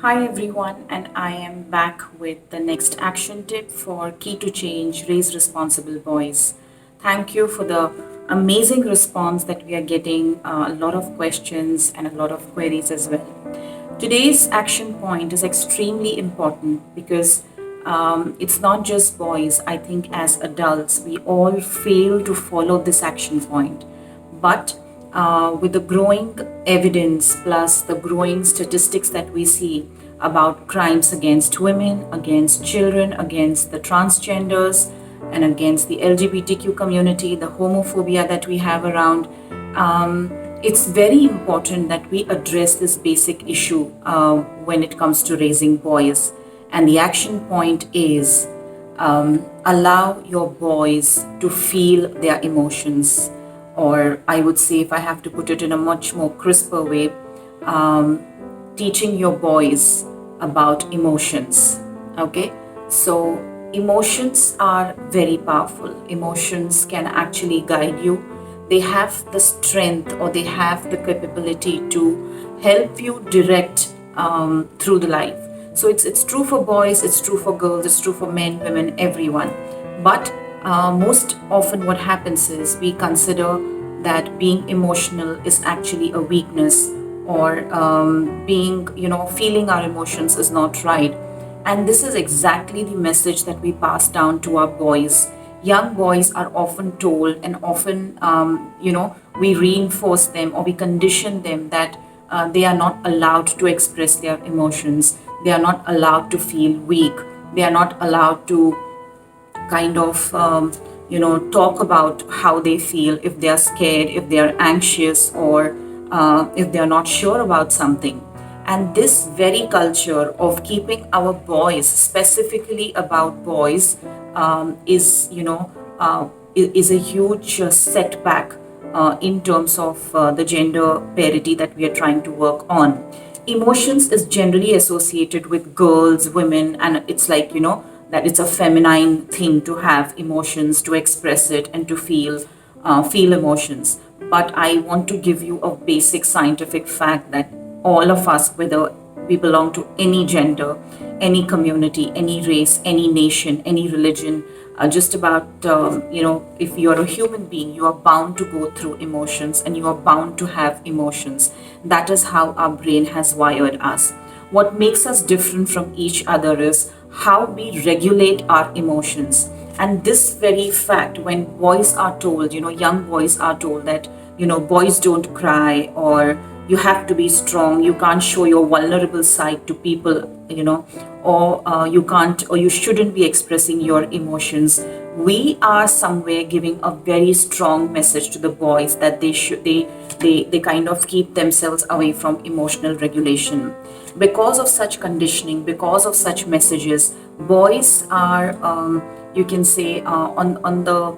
Hi everyone, and I am back with the next action tip for Key to Change Raise Responsible Boys. Thank you for the amazing response that we are getting, a lot of questions and a lot of queries as well. Today's action point is extremely important because it's not just boys. I think as adults, we all fail to follow this action point. But with the growing evidence plus the growing statistics that we see about crimes against women, against children, against the transgenders, and against the LGBTQ community, the homophobia that we have around, it's very important that we address this basic issue when it comes to raising boys. And the action point is allow your boys to feel their emotions. Or I would say, if I have to put it in a much more crisper way, teaching your boys about emotions. Okay, so emotions are very powerful. Emotions can actually guide you. They have the strength or they have the capability to help you direct through the life. So it's true for boys, it's true for girls, it's true for men, women, everyone. But most often what happens is we consider that being emotional is actually a weakness, or being, feeling our emotions is not right. And this is exactly the message that we pass down to our boys. Young boys are often told, and often, we reinforce them or we condition them that they are not allowed to express their emotions. They are not allowed to feel weak. They are not allowed to kind of talk about how they feel, if they are scared, if they are anxious, or if they are not sure about something. And this very culture of keeping our boys, specifically about boys, is is a huge setback in terms of the gender parity that we are trying to work on. Emotions is generally associated with girls, women, and it's like, that it's a feminine thing to have emotions, to express it, and to feel emotions. But I want to give you a basic scientific fact that all of us, whether we belong to any gender, any community, any race, any nation, any religion, just about, if you are a human being, you are bound to go through emotions and you are bound to have emotions. That is how our brain has wired us. What makes us different from each other is how we regulate our emotions. And this very fact, when boys are told, young boys are told that, boys don't cry, or you have to be strong, you can't show your vulnerable side to people, or you can't, or you shouldn't be expressing your emotions. We are somewhere giving a very strong message to the boys that they kind of keep themselves away from emotional regulation. Because of such conditioning, because of such messages, boys are, you can say, on the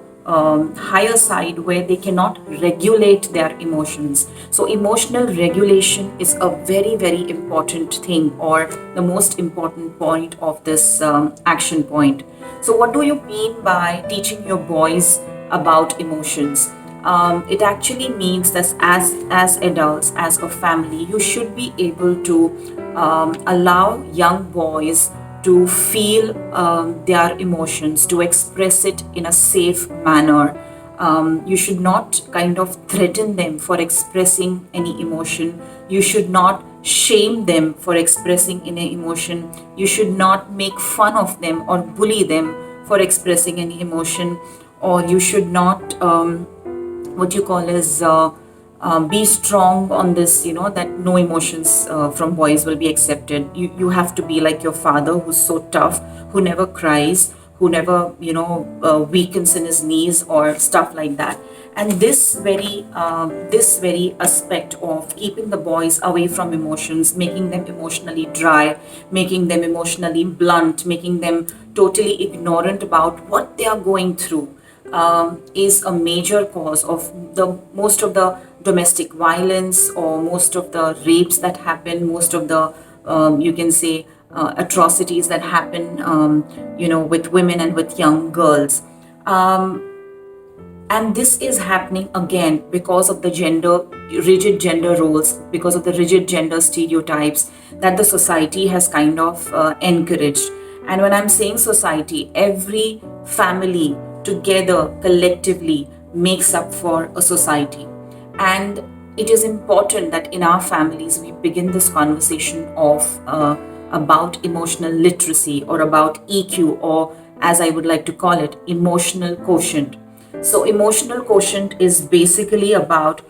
higher side, where they cannot regulate their emotions. So emotional regulation is a very, very important thing, or the most important point of this action point. So what do you mean by teaching your boys about emotions? It actually means that as adults, as a family, you should be able to allow young boys to feel their emotions, to express it in a safe manner. You should not kind of threaten them for expressing any emotion. You should not shame them for expressing any emotion. You should not make fun of them or bully them for expressing any emotion. Or you should not, what you call is, be strong on this, that no emotions from boys will be accepted. You have to be like your father, who's so tough, who never cries, who never, weakens in his knees or stuff like that. And this very aspect of keeping the boys away from emotions, making them emotionally dry, making them emotionally blunt, making them totally ignorant about what they are going through, is a major cause of the most of the domestic violence, or most of the rapes that happen, most of the, you can say, atrocities that happen, with women and with young girls. And this is happening again because of the rigid gender roles, because of the rigid gender stereotypes that the society has kind of encouraged. And when I'm saying society, every family together collectively makes up for a society. And it is important that in our families we begin this conversation of about emotional literacy, or about EQ, or as I would like to call it, emotional quotient. So, emotional quotient is basically about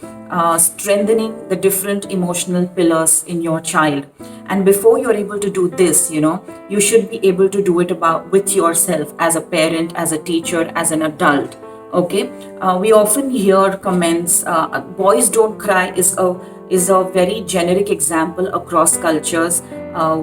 strengthening the different emotional pillars in your child. And before you're able to do this, you should be able to do it about with yourself as a parent, as a teacher, as an adult. Okay, we often hear comments. Boys don't cry is a very generic example across cultures,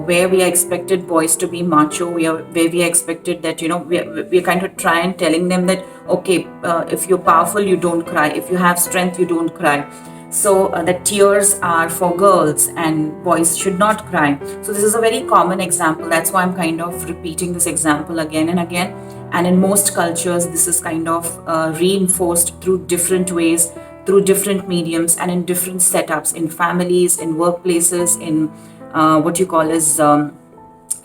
where we are expected boys to be macho. Where we are expected that we are kind of trying telling them that okay, if you're powerful you don't cry, if you have strength you don't cry. So the tears are for girls and boys should not cry. So this is a very common example. That's why I'm kind of repeating this example again and again. And in most cultures, this is kind of reinforced through different ways, through different mediums, and in different setups, in families, in workplaces, in what you call as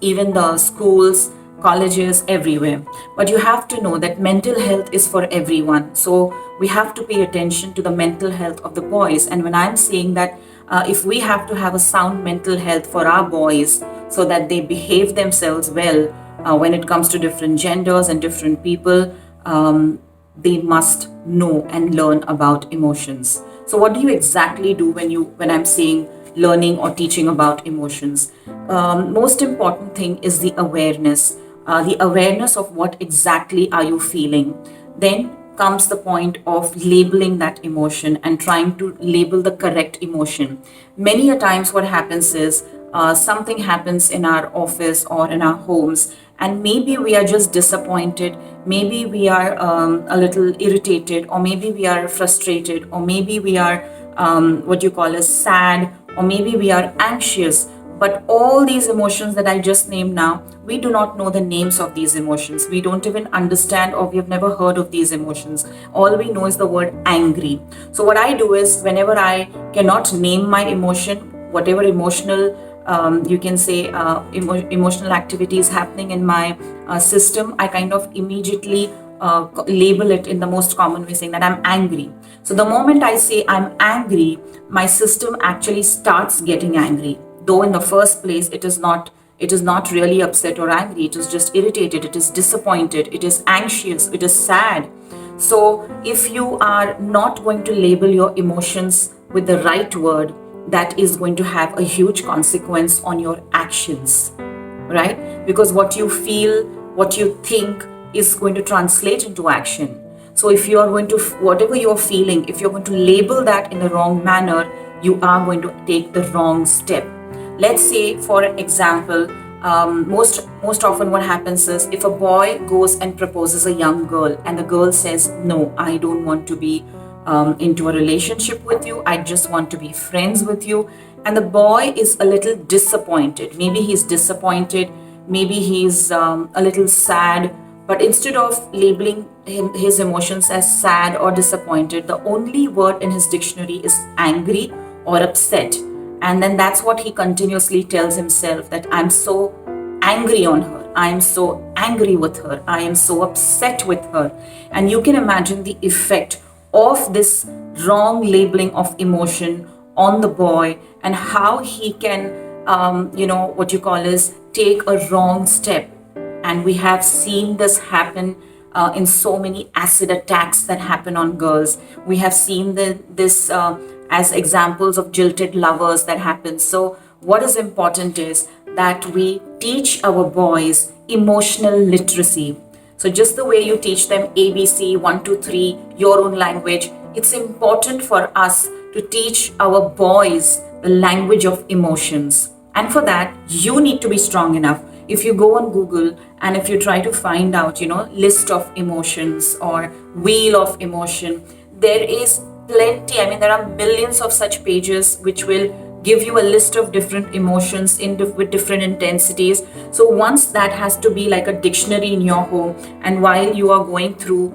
even the schools, colleges, everywhere. But you have to know that mental health is for everyone. So we have to pay attention to the mental health of the boys. And when I'm saying that, if we have to have a sound mental health for our boys so that they behave themselves well when it comes to different genders and different people, they must know and learn about emotions. So what do you exactly do when I'm saying learning or teaching about emotions? Most important thing is the awareness of what exactly are you feeling. Then comes the point of labeling that emotion and trying to label the correct emotion. Many a times what happens is, something happens in our office or in our homes, and maybe we are just disappointed, maybe we are a little irritated, or maybe we are frustrated, or maybe we are what you call as sad, or maybe we are anxious. But all these emotions that I just named now, we do not know the names of these emotions. We don't even understand, or we have never heard of these emotions. All we know is the word angry. So, what I do is, whenever I cannot name my emotion, whatever emotional you can say emotional activity is happening in my system, I kind of immediately label it in the most common way, saying that I'm angry. So the moment I say I'm angry, my system actually starts getting angry, though in the first place it is not really upset or angry. It is just irritated, it is disappointed, it is anxious, it is sad. So if you are not going to label your emotions with the right word, that is going to have a huge consequence on your actions, right? Because what you feel, what you think is going to translate into action. So if you are going to, whatever you're feeling, if you're going to label that in the wrong manner, you are going to take the wrong step. Let's say, for example, most often what happens is, if a boy goes and proposes a young girl and the girl says, no, I don't want to be into a relationship with you, I just want to be friends with you. And the boy is a little disappointed. Maybe he's disappointed, maybe he's a little sad. But instead of labeling his emotions as sad or disappointed, the only word in his dictionary is angry or upset. And then that's what he continuously tells himself, that I'm so angry on her, I am so angry with her, I am so upset with her. And you can imagine the effect of this wrong labeling of emotion on the boy, and how he can, what you call is, take a wrong step. And we have seen this happen in so many acid attacks that happen on girls. We have seen this as examples of jilted lovers that happen. So what is important is that we teach our boys emotional literacy. So just the way you teach them ABC, 1, 2, 3, your own language, it's important for us to teach our boys the language of emotions. And for that, you need to be strong enough. If you go on Google and if you try to find out, list of emotions or wheel of emotion, there is plenty. I mean, there are millions of such pages which will give you a list of different emotions with different intensities. So once that has to be like a dictionary in your home, and while you are going through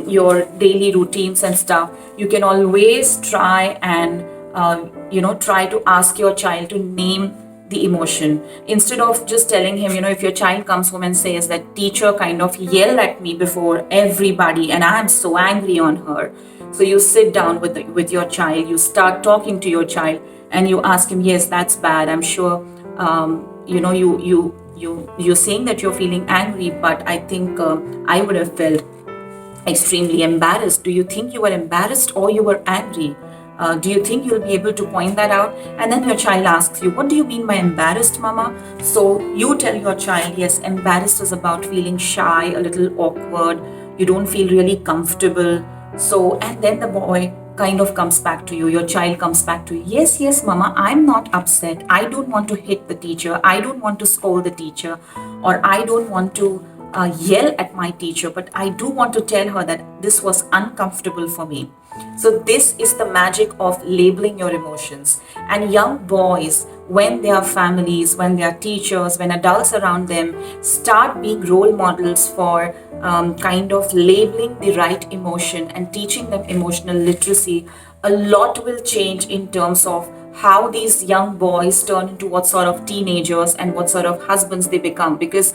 your daily routines and stuff, you can always try and try to ask your child to name the emotion, instead of just telling him, if your child comes home and says that teacher kind of yelled at me before everybody and I'm so angry on her. So you sit down with your child, you start talking to your child, and you ask him, yes, that's bad, I'm sure, you're saying that you're feeling angry, but I think I would have felt extremely embarrassed. Do you think you were embarrassed or you were angry? Do you think you'll be able to point that out? And then your child asks you, what do you mean by embarrassed, mama? So you tell your child, yes, embarrassed is about feeling shy, a little awkward, you don't feel really comfortable. So, and then the boy kind of comes back to you, your child comes back to you, yes, yes, mama, I'm not upset. I don't want to hit the teacher. I don't want to scold the teacher, or I don't want to yell at my teacher, but I do want to tell her that this was uncomfortable for me. So, this is the magic of labeling your emotions. And young boys, when their families, when their teachers, when adults around them start being role models for kind of labeling the right emotion and teaching them emotional literacy, a lot will change in terms of how these young boys turn into what sort of teenagers and what sort of husbands they become. Because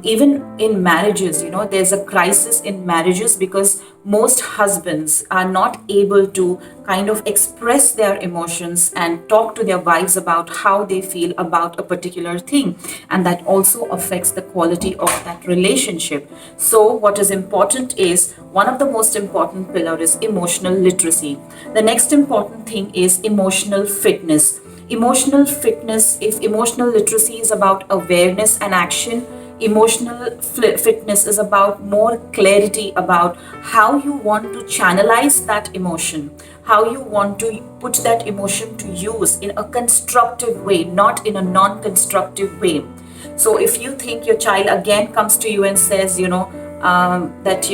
even in marriages, there's a crisis in marriages because most husbands are not able to kind of express their emotions and talk to their wives about how they feel about a particular thing. And that also affects the quality of that relationship. So, what is important is one of the most important pillars is emotional literacy. The next important thing is emotional fitness. Emotional fitness, if emotional literacy is about awareness and action, emotional fitness is about more clarity about how you want to channelize that emotion, how you want to put that emotion to use in a constructive way, not in a non-constructive way. So if you think your child again comes to you and says, that,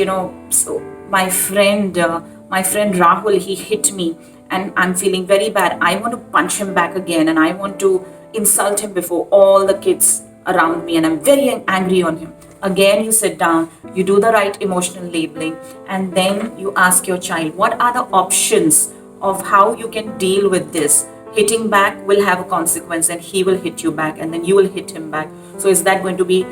so my friend Rahul, he hit me and I'm feeling very bad. I want to punch him back again and I want to insult him before all the kids around me and I'm very angry on him. Again, you sit down, you do the right emotional labeling, and then you ask your child, what are the options of how you can deal with this? Hitting back will have a consequence and he will hit you back and then you will hit him back. So is that going to be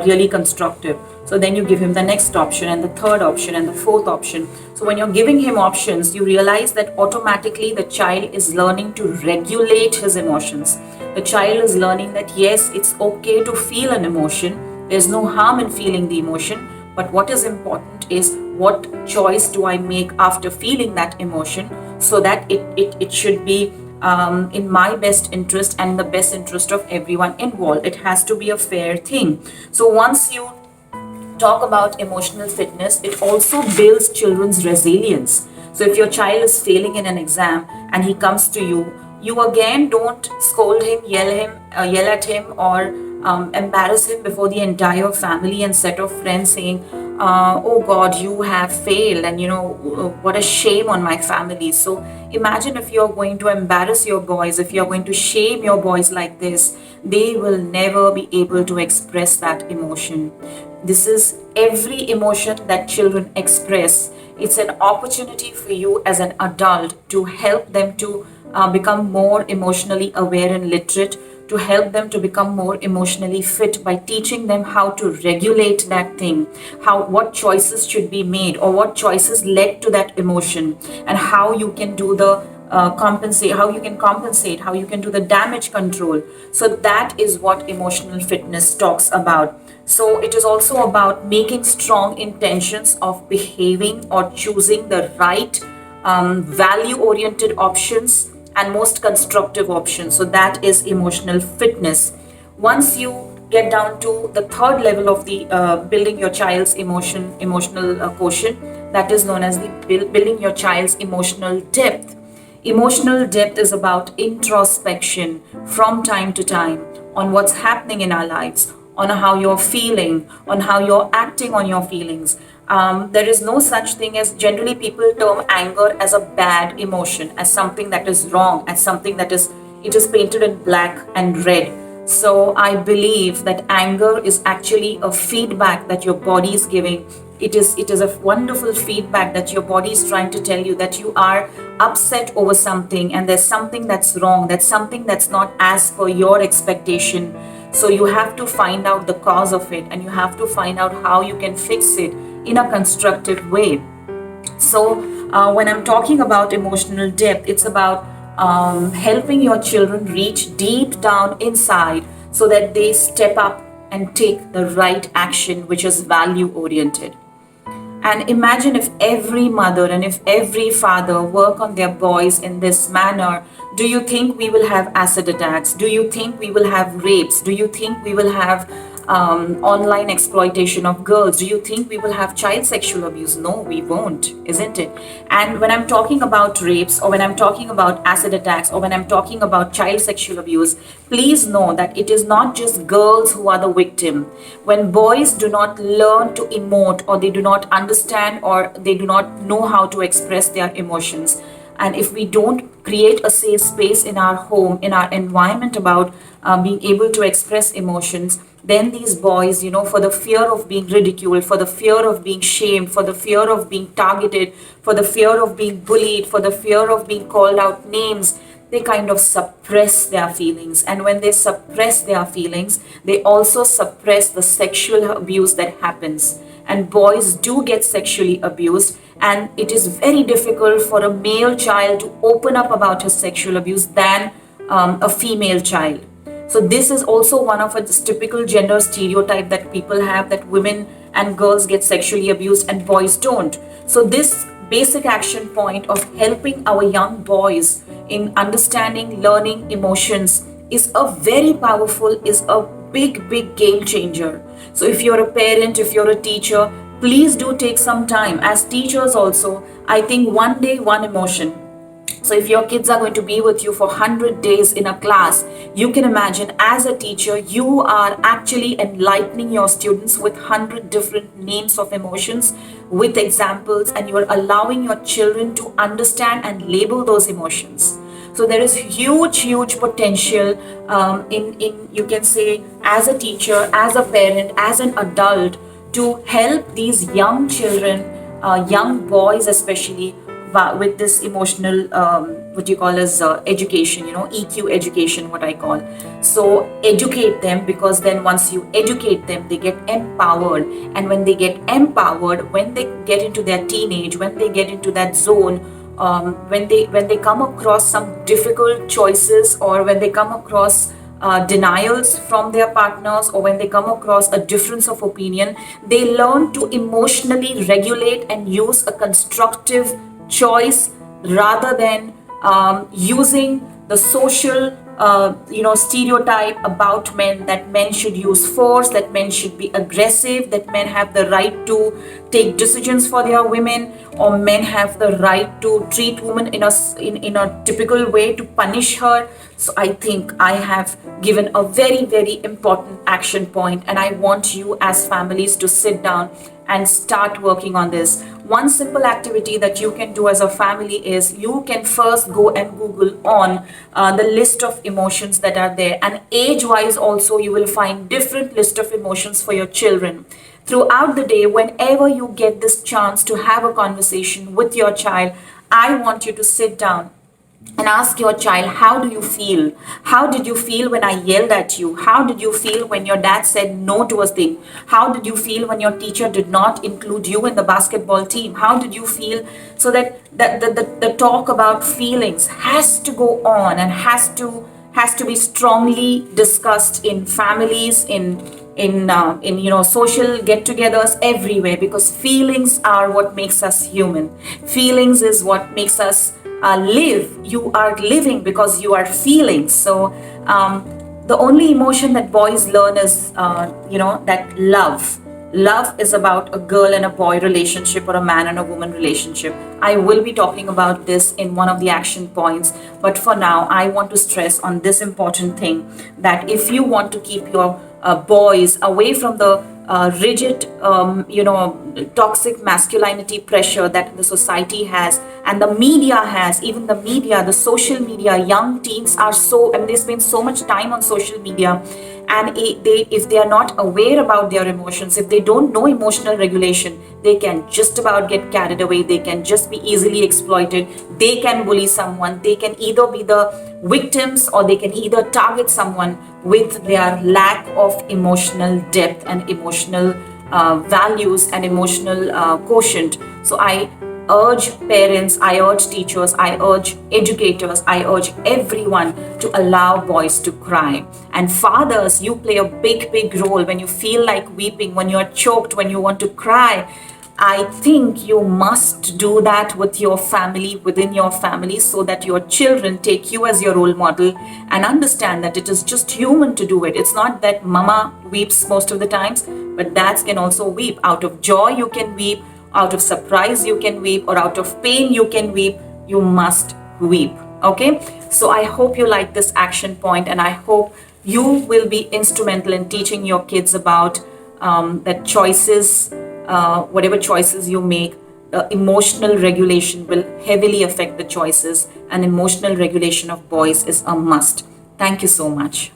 really constructive? So then you give him the next option and the third option and the fourth option. So when you're giving him options, you realize that automatically the child is learning to regulate his emotions. The child is learning that yes, it's okay to feel an emotion. There's no harm in feeling the emotion. But what is important is what choice do I make after feeling that emotion so that it should be in my best interest and the best interest of everyone involved. It has to be a fair thing. So once you talk about emotional fitness, it also builds children's resilience. So if your child is failing in an exam and he comes to you, you again don't scold him, yell at him, or embarrass him before the entire family and set of friends saying, oh God, you have failed and what a shame on my family. So imagine if you're going to embarrass your boys, if you're going to shame your boys like this, they will never be able to express that emotion. This is every emotion that children express. It's an opportunity for you as an adult to help them to become more emotionally aware and literate, to help them to become more emotionally fit by teaching them how to regulate that thing, what choices should be made or what choices led to that emotion, and how you can do the compensate, how you can do the damage control. So that is what emotional fitness talks about. So it is also about making strong intentions of behaving or choosing the right value oriented options and most constructive options. So that is emotional fitness. Once you get down to the third level of the building your child's emotional quotient, that is known as the building your child's emotional depth. Emotional depth is about introspection from time to time on what's happening in our lives, on how you're feeling, on how you're acting on your feelings. There is no such thing as, generally people term anger as a bad emotion, as something that is wrong, as something that is, it is painted in black and red. So I believe that anger is actually a feedback that your body is giving. It is a wonderful feedback that your body is trying to tell you that you are upset over something, and there's something that's wrong, that's something that's not as per your expectation. So you have to find out the cause of it, and you have to find out how you can fix it in a constructive way. So, when I'm talking about emotional depth, it's about helping your children reach deep down inside so that they step up and take the right action, which is value oriented. And imagine if every mother and if every father work on their boys in this manner. Do you think we will have acid attacks? Do you think we will have rapes? Do you think we will have online exploitation of girls? Do you think we will have child sexual abuse? No, we won't, isn't it? And when I'm talking about rapes, or when I'm talking about acid attacks, or when I'm talking about child sexual abuse, please know that it is not just girls who are the victim. When boys do not learn to emote, or they do not understand, or they do not know how to express their emotions, and if we don't create a safe space in our home, in our environment about being able to express emotions, then these boys, for the fear of being ridiculed, for the fear of being shamed, for the fear of being targeted, for the fear of being bullied, for the fear of being called out names, they kind of suppress their feelings. And when they suppress their feelings, they also suppress the sexual abuse that happens. And boys do get sexually abused, and it is very difficult for a male child to open up about his sexual abuse than a female child. So this is also one of its typical gender stereotype that people have, that women and girls get sexually abused and boys don't. So this basic action point of helping our young boys in understanding, learning emotions is a very powerful, is a big game changer. So if you're a parent, if you're a teacher, please do take some time. As teachers also, I think one day, one emotion. So if your kids are going to be with you for 100 days in a class, you can imagine as a teacher, you are actually enlightening your students with 100 different names of emotions, with examples, and you are allowing your children to understand and label those emotions. So there is huge potential in you can say, as a teacher, as a parent, as an adult, to help these young children, young boys especially, with this emotional what you call as education, EQ education, what I call. So educate them, because then once you educate them, they get empowered. And when they get empowered, when they get into their teenage, when they get into that zone, when they come across some difficult choices, or when they come across denials from their partners, or when they come across a difference of opinion, they learn to emotionally regulate and use a constructive choice, rather than using the social stereotype about men, that men should use force, that men should be aggressive, that men have the right to take decisions for their women, or men have the right to treat women in a typical way, to punish her. So I think I have given a very important action point, and I want you as families to sit down and start working on this. One simple activity that you can do as a family is, you can first go and Google on the list of emotions that are there, and age wise also you will find different list of emotions for your children. Throughout the day, whenever you get this chance to have a conversation with your child, I want you to sit down and ask your child, how do you feel? How did you feel when I yelled at you? How did you feel when your dad said no to a thing? How did you feel when your teacher did not include you in the basketball team? How did you feel? So that the talk about feelings has to go on, and has to be strongly discussed in families, in social get-togethers, everywhere, because feelings are what makes us human. Feelings is what makes us live. You are living because you are feeling. So the only emotion that boys learn is that love is about a girl and a boy relationship, or a man and a woman relationship. I will be talking about this in one of the action points, but for now I want to stress on this important thing, that if you want to keep your boys away from the rigid, toxic masculinity pressure that the society has and the media has. Even the media, the social media, young teens are so, I mean, they spend so much time on social media, and if they are not aware about their emotions, if they don't know emotional regulation, they can just about get carried away. They can just be easily exploited. They can bully someone. They can either be the victims, or they can either target someone with their lack of emotional depth and emotional values and emotional quotient. So I urge parents, I urge teachers, I urge educators, I urge everyone to allow boys to cry. And fathers, you play a big, big role when you feel like weeping, when you're choked, when you want to cry. I think you must do that with your family, within your family, so that your children take you as your role model and understand that it is just human to do it. It's not that mama weeps most of the times, but dads can also weep. Out of joy, you can weep. Out of surprise, you can weep. Or out of pain, you can weep. You must weep. Okay? So I hope you like this action point, and I hope you will be instrumental in teaching your kids about that choices, whatever choices you make, emotional regulation will heavily affect the choices, and emotional regulation of boys is a must. Thank you so much.